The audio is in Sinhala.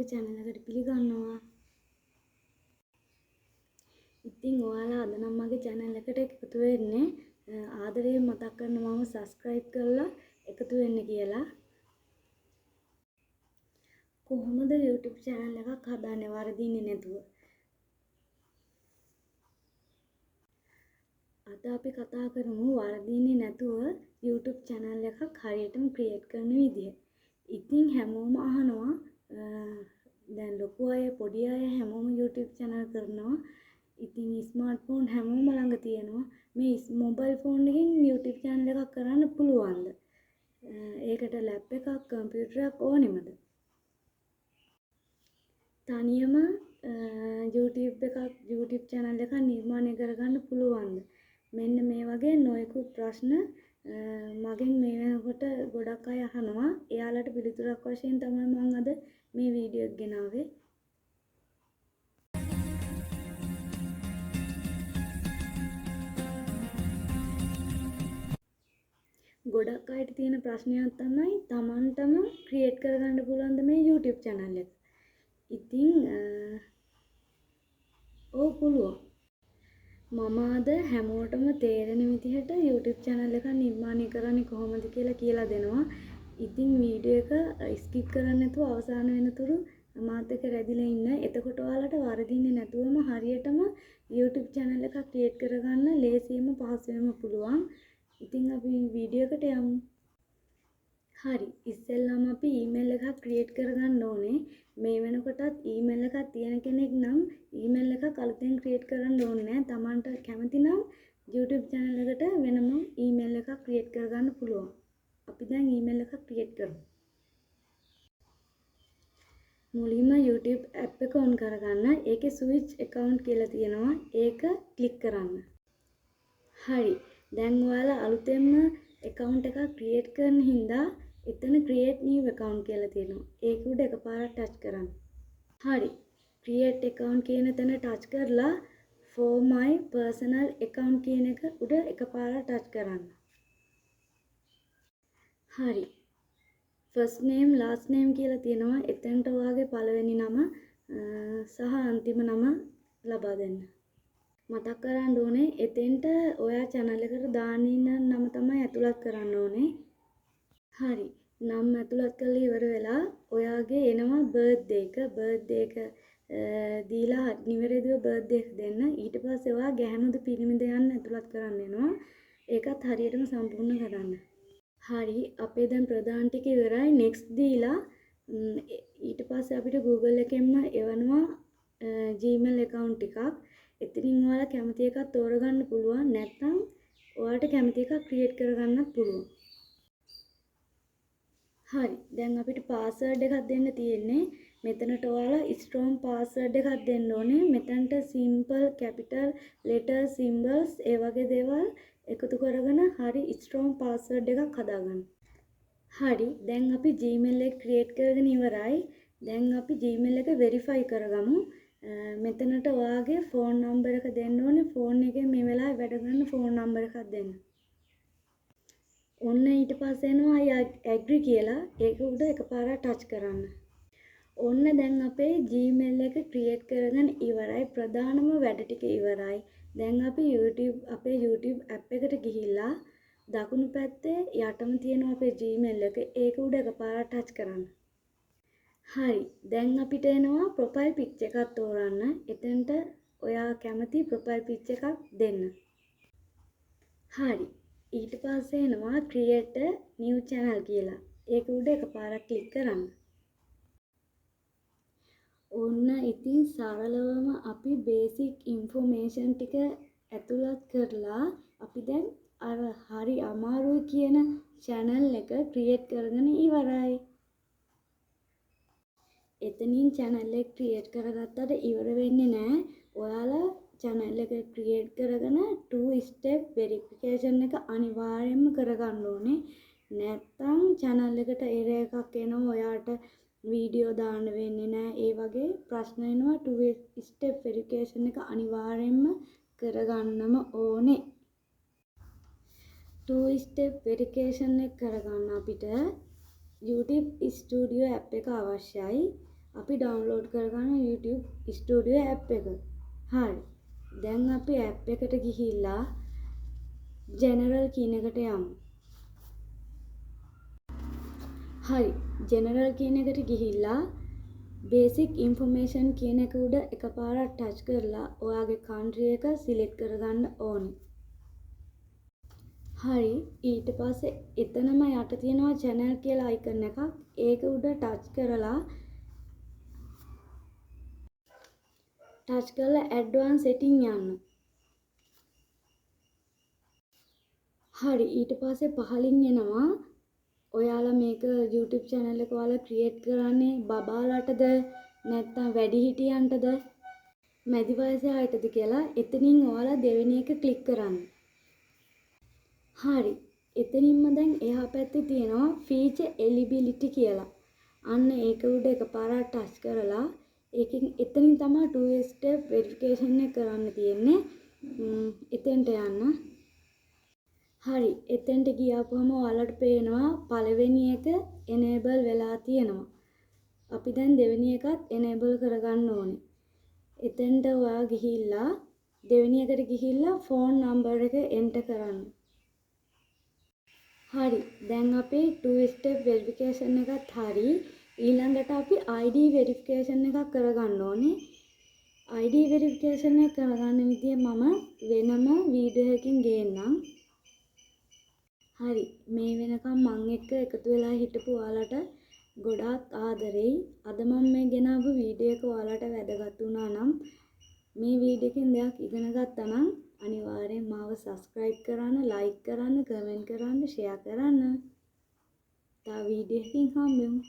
මගේ channel එකට පිළිගන්නවා. ඉතින් ඔයාලා අද නම් මගේ channel එකට එකතු වෙන්නේ ආදරයෙන් මතක් කරනවා මම subscribe කරලා එකතු වෙන්න කියලා. කොහොමද YouTube channel එකක් හදාන්නේ වරදින්නේ නැතුව? අද අපි කතා කරමු වරදින්නේ නැතුව YouTube channel එකක් හරියටම create කරන විදිහ. ඉතින් හැමෝම අහනවා දැන් ලොකු අය පොඩි අය හැමෝම YouTube channel කරනවා. ඉතින් ස්මාර්ට්ෆෝන් හැමෝම ළඟ තියෙනවා. මේ මොබයිල් ෆෝන් එකෙන් YouTube channel එකක් කරන්න පුළුවන්ද? ඒකට ලැප් එකක් කම්පියුටරයක් ඕනෙමද? තනියම YouTube channel එකක් නිර්මාණය කරගන්න පුළුවන්ද? මෙන්න මේ වගේ නොයෙකුත් ප්‍රශ්න මගෙන් මේ වෙනකොට ගොඩක් අය අහනවා. එයාලට පිළිතුරක් වශයෙන් තමයි මම අද මේ වීඩියෝ එක ගෙනාවේ. ගොඩක් අයට තියෙන ප්‍රශ්නයක් තමයි Tamanටම ක්‍රියේට් කරගන්න පුළුවන්ද මේ YouTube channel එක. ඉතින් ඔව් පුළුවන්. මම අද හැමෝටම තේරෙන විදිහට YouTube channel එකක් නිර්මාණය කරන්නේ කොහොමද කියලා දෙනවා. ඉතින් වීඩියෝ එක ස්කිප් කරන්නේ නැතුව අවසාන වෙනතුරු මාත් එක්ක රැඳිලා ඉන්න. එතකොට ඔයාලට වරදින්නේ නැතුවම හරියටම YouTube channel එකක් ක්‍රියේට් කරගන්න ලේසියෙන්ම පහසුවෙන්ම පුළුවන්. ඉතින් අපි වීඩියෝ එකට යමු. හරි. ඉස්සෙල්ලාම අපි ඊමේල් එකක් ක්‍රියේට් කරගන්න ඕනේ. මේ වෙනකොටත් ඊමේල් එකක් තියෙන කෙනෙක් නම් ඊමේල් එකක් අලුතෙන් ක්‍රියේට් කරන්න ඕනේ නැහැ. Tamanට කැමති නම් YouTube channel එකට වෙනම ඊමේල් එකක් ක්‍රියේට් කරගන්න පුළුවන්. අපි දැන් ඊමේල් එකක් ක්‍රියේට් කරමු. මුලින්ම YouTube app එක on කරගන්න. ඒකේ switch account කියලා තියෙනවා. ඒක ක්ලික් කරන්න. හරි. දැන් ඔයාලා අලුතෙන්ම account එකක් ක්‍රියේට් කරන හින්දා එතන create new account කියලා තියෙනවා. ඒක උඩ එකපාරක් ටච් කරන්න. හරි. create account කියන තැන ටච් කරලා for my personal account කියන එක උඩ එකපාරක් ටච් කරන්න. හරි. first name last name කියලා තියෙනවා. එතනට ඔයාගේ පළවෙනි නම සහ අන්තිම නම ලබා දෙන්න. මතක් කරගන්න ඕනේ එතෙන්ට ඔයා channel එකට දාන්න ඉන්න නම තමයි ඇතුළත් කරන්න ඕනේ. හරි. නම් ඇතුළත් කරලා ඉවර වෙලා ඔයාගේ එනවා බර්ත්ඩේ එක දීලා නිවැරදිව බර්ත්ඩේ එක දෙන්න. ඊට පස්සේ ඔයා ගැහණුද පිරිමිද යන්න ඇතුළත් කරන්න එනවා. ඒකත් හරියටම සම්පූර්ණ කරන්න. හරි. අපේ දැන් ප්‍රධාන ටික ඉවරයි. next දීලා ඊට පස්සේ අපිට Google එකෙන්ම එවනවා Gmail account එකක්. එතනින් ඔයාලා කැමති එකක් තෝරගන්න පුළුවන්. නැත්නම් ඔයාලට කැමති එකක් ක්‍රියේට් කරගන්නත් පුළුවන්. හරි. දැන් අපිට password එකක් දෙන්න තියෙන්නේ. මෙතනට ඔයාලා strong password එකක් දෙන්න ඕනේ. මෙතනට simple capital letter symbols ඒ වගේ දේවල් එකතු කරගෙන හරි strong password එකක් හදාගන්න. හරි. දැන් අපි Gmail එක create කරගෙන ඉවරයි. දැන් අපි Gmail එක verify කරගමු. මෙතනට ඔයාගේ phone number එක දෙන්න ඕනේ. phone එකේ මේ වෙලාවේ වැඩ කරන phone number එකක් දෙන්න. ඔන්න ඊට පස්සේ එනවා agree කියලා. ඒක උඩ එකපාරක් ටච් කරන්න. ඔන්න දැන් අපේ Gmail එක ක්‍රියේට් කරගෙන ඉවරයි. ප්‍රධානම වැඩ ටික ඉවරයි. දැන් අපි අපේ YouTube app එකට ගිහිල්ලා දකුණු පැත්තේ යටම තියෙනවා අපේ Gmail එක. ඒක උඩ එකපාරක් ටච් කරන්න. හරි. දැන් අපිට එනවා profile picture එකක් තෝරන්න. එතෙන්ට ඔයා කැමති profile picture එකක් දෙන්න. හරි. ඊට පස්සේ එනවා create a new channel කියලා. ඒක උඩ එකපාරක් ක්ලික් කරන්න. ඔන්න ඉතින් සරලවම අපි basic information ටික ඇතුළත් කරලා අපි දැන් අර හරි අමාරුයි කියන channel එක create කරගෙන ඉවරයි. එතනින් channel එක create කරගත්තට ඉවර වෙන්නේ නැහැ. ඔයාලා channel එක create කරගෙන 2 step verification එක අනිවාර්යයෙන්ම කරගන්න ඕනේ. නැත්නම් channel එකට error එකක් එනවා. ඔයාට වීඩියෝ දාන්න වෙන්නේ නැහැ. ඒ වගේ ප්‍රශ්න එනවා. 2 step verification එක අනිවාර්යයෙන්ම කරගන්නම ඕනේ. 2 step verification එක කරගන්න අපිට YouTube Studio app එක අවශ්‍යයි. අපි ඩවුන්ලෝඩ් කරගන්න YouTube ස්ටුඩියෝ ඇප් එක. හරි. දැන් අපි ඇප් එකට ගිහිල්ලා ජෙනරල් කියන එකට යමු. හරි. ජෙනරල් කියන එකට ගිහිල්ලා බේසික් ඉන්ෆර්මේෂන් කියන එක උඩ එකපාරක් ටච් කරලා ඔයාගේ කන්ට්‍රි එක සිලෙක්ට් කරගන්න ඕනේ. හරි. ඊට පස්සේ එතනම යට තියෙනවා channel කියලා icon එකක්. ඒක උඩ ටච් කරලා advanced setting යන්න. හරි. ඊට පස්සේ පහලින් එනවා ඔයාලා මේක YouTube channel එක ඔයාලා create කරන්නේ බබාලටද නැත්නම් වැඩිහිටියන්ටද මැදි වයසේ අයටද කියලා එතනින් ඔයාලා දෙවෙනි එක ක්ලික් කරන්න. හරි. එතනින්ම දැන් එහා පැත්තේ තියෙනවා feature eligibility කියලා. අන්න ඒක උඩ එකපාරක් ටච් කරලා ඒකෙන් එතනින් තමයි 2 step verification එක කරන්න තියෙන්නේ. එතෙන්ට යන්න. හරි. එතෙන්ට ගියාපුවම ඔයාලට පේනවා පළවෙනි එක enable වෙලා තියෙනවා. අපි දැන් දෙවෙනි එකත් enable කරගන්න ඕනේ. එතෙන්ට ඔයා ගිහිල්ලා දෙවෙනි එකට ගිහිල්ලා phone number එක enter කරන්න. හරි. දැන් අපි 2 step verification එකත් හරි. ඊළඟට අපි ID verification එකක් කරගන්න ඕනේ. ID verification එක කරගන්න විදිය මම වෙනම වීඩියෝ එකකින් ගේන්නම්. හරි. මේ වෙනකම් මම එක්ක එකතු වෙලා හිටපු ඔයාලට ගොඩාක් ආදරෙයි. අද මම මේ ගෙනාවු වීඩියෝ එක ඔයාලට වැදගත් වුණා නම් මේ වීඩියෝ එකෙන් දෙයක් ඉගෙන ගත්තා නම් අනිවාර්යෙන් මාව subscribe කරන්න, like කරන්න, comment කරන්න, share කරන්න. තව වීඩියෝ එකකින් හම්බෙමු.